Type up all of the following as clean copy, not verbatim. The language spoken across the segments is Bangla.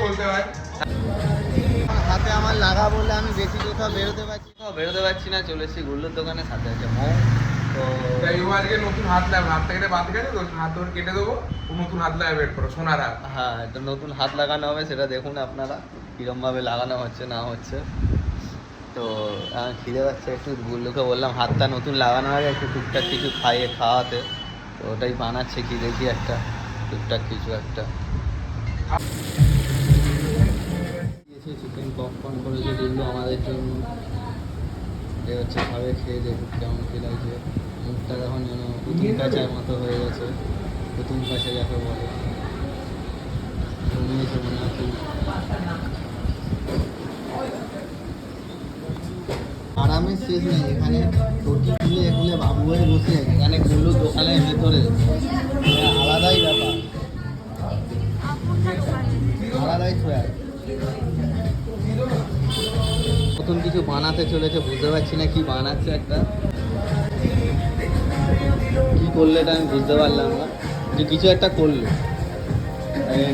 বলতে হয় হাতে আমার লাগা বলে আমি বেশি কোথাও বেরোতে পারছি না। চলে এসেছি গুল্লুর দোকানে, সাথে আছে মৌ। তো তাই ও আজকে নতুন হাত লাগাবে, হাতটা কেটে বাদ গেছে তো, হাত ওর কেটে দেবো, ও নতুন হাত লাগাবে বের করো, সোনার হাত। হ্যাঁ, একটা নতুন হাত লাগানো হবে, সেটা দেখুন আপনারা কীরমভাবে লাগানো হচ্ছে না হচ্ছে। তো আমার খিদে পাচ্ছে একটু, গুল্লুকে বললাম হাতটা নতুন লাগানোর আগে একটু টুকটাক কিছু খাওয়াতে। তো ওটাই বানাচ্ছে কি দেখি একটা টুকটাক কিছু একটা। চিকেন পপকর্ন করেছে গুল্লু আমাদের জন্য। এ হচ্ছে খাবে, খেয়ে দেখুন কেমন কী লাগছে। মুখটা এখন যেন পুতুল কাচার মতো হয়ে গেছে, পুতুল কাচা যাকে বলে। ঘুমিয়েছে মনে হয় খুব। আরামের শেষ নেই এখানে, টটি খুলে এগুলো বাবু হয়ে বসে এখানে গুলো দোকানের ভেতরে আলাদাই ব্যাপার, আলাদাই সোয়াগ। নতুন কিছু বানাতে চলেছে, বুঝতে পারছি না কি বানাচ্ছে। একটা কি করলে এটা আমি বুঝতে পারলাম না, যে কিছু একটা করলো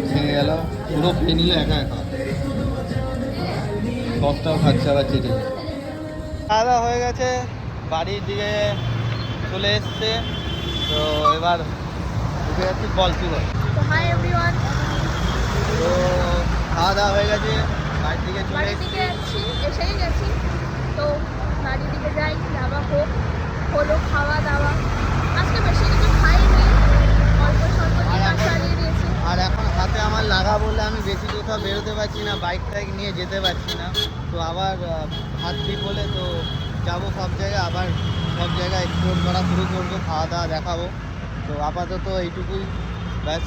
খেয়ে গেল, পুরো খেয়ে নিল একা একা। সসটাও খাচ্ছে আবার চেটে। খাওয়া দাওয়া হয়ে গেছে, বাড়ির দিকে চলে এসছে। তো এবার ঢুকে যাচ্ছি, বল কি বল। তো হাই এভরিওয়ান, তো খাওয়া দাওয়া হয়ে গেছে, বাড়ির দিকে চলে বাড়ির এসছি। দিকে যাচ্ছি, এসেই গেছি। তো বাড়ির দিকে যাই, যাওয়া হলো খাওয়া দাওয়া। আজকে বেশি কিছু খাইনি, অল্প স্বল্প ডিনার চালিয়ে দিয়েছি। আর এখন হাতে আমার লাগা বলে আমি বেশি কোথাও বেরোতে পারছি না, বাইক টাইক নিয়ে যেতে পারছি না। তো আবার হাত ঠিক হলে তো যাবো সব জায়গায়, আবার সব জায়গায় এক্সপ্লোর করা শুরু করবো, খাওয়া দাওয়া দেখাবো। তো আপাতত এইটুকুই, ব্যাস।